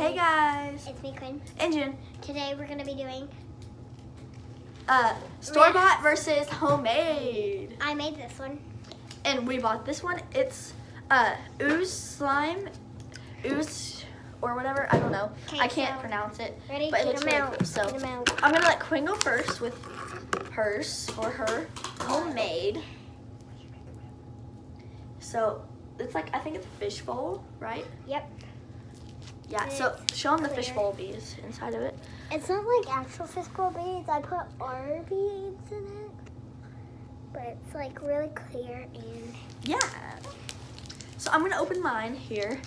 Hey guys. It's me, Quinn. And Jen. Today we're gonna be doing. Store-bought versus homemade. I made this one. And we bought this one. It's ooze slime, ooze or whatever. I don't know. Okay, I can't so, pronounce it. Ready? But it Get looks them really out. cool. So Get 'em out. I'm gonna let Quinn go first with hers or her homemade. So it's like, I think it's a fish bowl, right? Yep. Yeah. So show them the fish clear. bowl beads inside of it. It's not like actual fishbowl beads. I put our beads in it, but it's like really clear and. Yeah. So I'm gonna open mine here.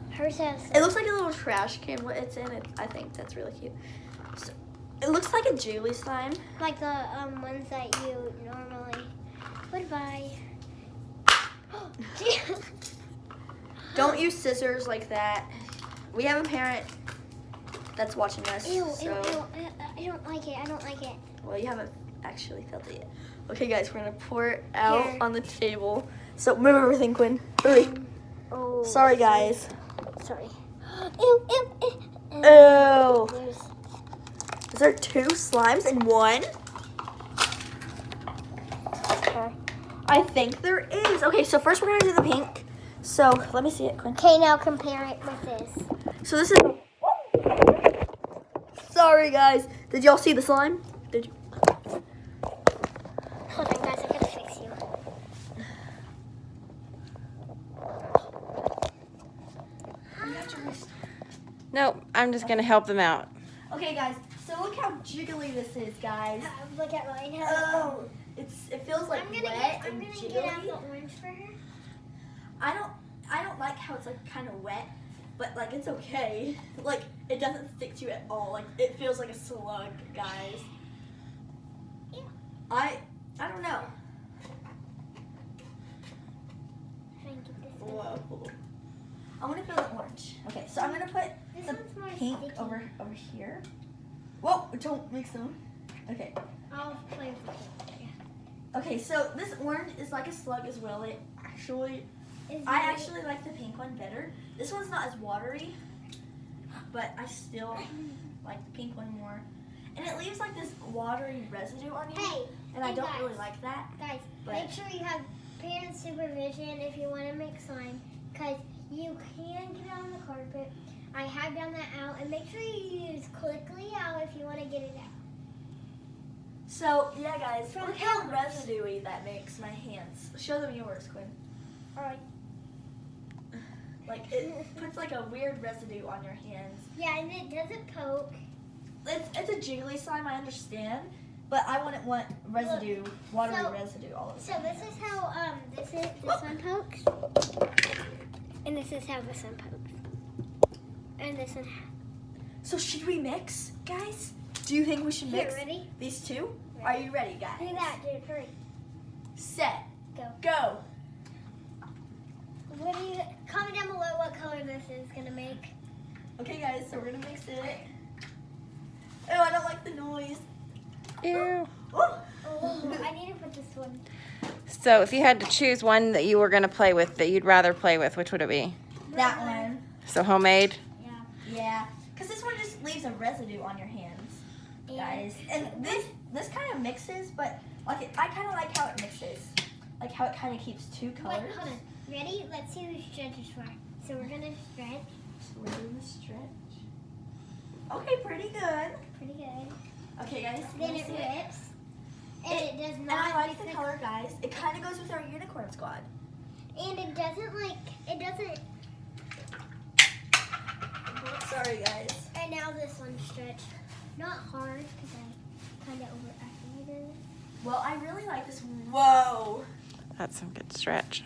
Hers has. It looks like a little trash can. What it's in, I think that's really cute. So, it looks like a jiggly slime. Like the ones that you normally would buy. Don't use scissors like that. We have a parent that's watching us. Ew, so, ew. I don't like it. I don't like it. Well, you haven't actually felt it yet. Okay, guys, we're gonna pour it out Here. on the table. So move everything, Quinn. Hurry. Oh. Sorry, guys. Sorry. Ew, ew, ew. Ew. There's Is there two slimes in one? her. I think there is. Okay, so first we're gonna do the pink. So let me see it, Quinn. Okay, now compare it with this. So this is. Sorry, guys. Did y'all see the slime? Did you? Hold on, guys. I gotta fix you. Nope, I'm just gonna help them out. Okay, guys. So look how jiggly this is, guys. Look at mine. Oh, it feels like wet I'm and gonna jiggly. get out the orange for her. I don't like how it's like kind of wet, but like it's okay. Like it doesn't stick to you at all. Like it feels like a slug, guys. Yeah. I don't know. Try and get this one. Whoa. I want to feel the orange. Okay, so I'm gonna put This the one's more pink sticky. over here. Whoa! Don't mix them. Okay. I'll play with it. Okay, so this orange is like a slug as well. It actually. Is I it- actually like the pink one better. This one's not as watery, but I still like the pink one more. And it leaves like this watery residue on you, Hey, and I hey, don't guys. really like that. Guys, But- make sure you have parent supervision if you want to make slime, because you can get it on the carpet. I have done that out, and make sure you use quickly out if you want to get it out. So yeah, guys, From look how Elmer's. residuey that makes my hands. Show them yours, Quinn. All right. Like it puts like a weird residue on your hands. Yeah, and it doesn't poke. It's a jiggly slime, I understand, but I wouldn't want residue, watery so- residue all over. So this is how this one pokes, and this is how this one pokes, and this one. So should we mix, guys? Do you think we should Here, mix ready? these two? Ready. Are you ready, guys? Do that, dude. Hurry. Set. Go. Go. What do you comment down below what color this is gonna make? Okay, guys, so we're gonna mix it. Oh, I don't like the noise. Ew. Oh. Oh, I need to put this one. So if you had to choose one that you were gonna play with that you'd rather play with, which would it be? That one. So homemade? Yeah. Yeah. Because this one just leaves a residue on your hands, guys. And this kind of mixes, but like I kind of like how it mixes. Like how it kind of keeps two Wait, colors. hold on. Ready? Let's see who stretches for. So we're gonna stretch. So we're doing the stretch. Okay, pretty good. Pretty good. Okay, guys. Then let me it see rips. And it does And not. I like the mix color, guys. It kind of goes with our unicorn squad. And it doesn't like. It doesn't. Sorry, guys. And now this one stretched. Not hard because I kind of overactivated it. Well, I really like this. Whoa. That's some good stretch.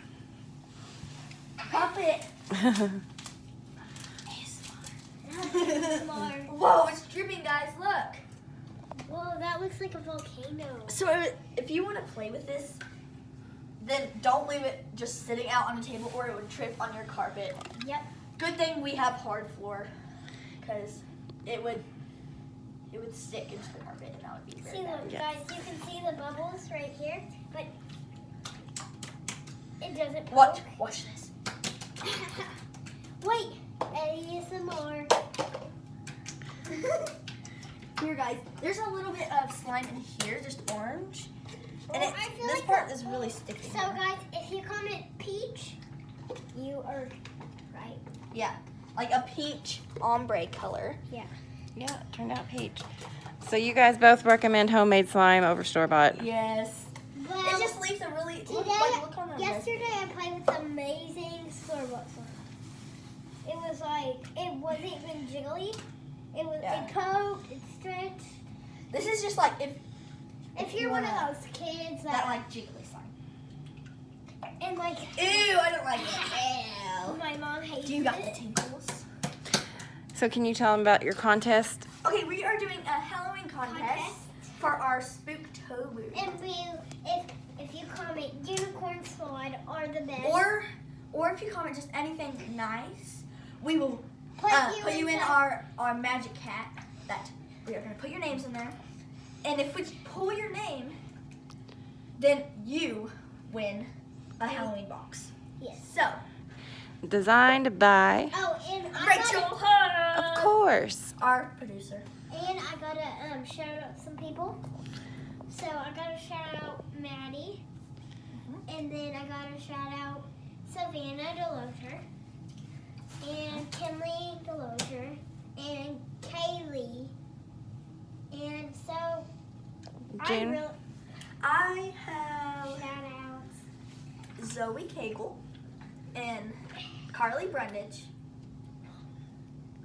Pop it. Smart. Whoa, it's dripping, guys. Look. Whoa, that looks like a volcano. So if you want to play with this, then don't leave it just sitting out on the table or it would trip on your carpet. Yep. Good thing we have hard floor because it would stick into the carpet and that would be very See, bad. look, Yes. guys, you can see the bubbles right here, but it doesn't poke. Watch this. Wait, guys, there's a little bit of slime in here, just orange. And Well, I feel this like part is really sticky. So guys, if you comment peach, you are right. Yeah, like a peach ombre color. Yeah, it turned out peach. So you guys both recommend homemade slime over store-bought. Yes. Well, It just leaves a really, look on the yesterday I played with amazing store-bought slime. It was like, it wasn't even jiggly. It was, it coated, it stretched. This is just like If you're one of those kids that that like jiggly slime. and like, Ew, I don't like it. my mom hates Do you got the it. tingles? So can you tell them about your contest? Okay, we are doing a Halloween contest for our Spooktober. And if you comment unicorn slide are the best. Or if you comment just anything nice, we will Put put you in the- our magic hat that we are going to put your names in there. And if we pull your name, then you win a Halloween box. Yes. So, Designed by, Oh, and Rachel of Hunt, course. our producer. And I gotta shout out some people. So I gotta shout out Maddie, and then I gotta shout out Savannah Delozer, and Kinley Delozer, and Kaylee. And so June. I have shout out Zoe Cagle and Carly Brundage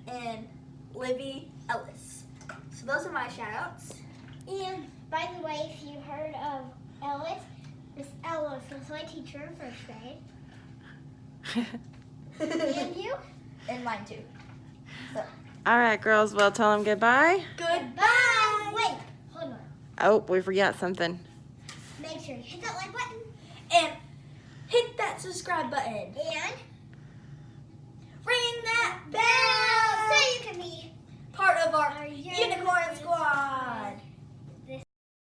and Livy Ellis. So those are my shout outs. And by the way, if you heard of Ellis, Miss Ellis was my teacher in first grade. And you? And mine too. So All right, girls. Well, tell them goodbye. goodbye. Wait, hold on. Oh, we forgot something. Make sure you hit that like button And hit that subscribe button. and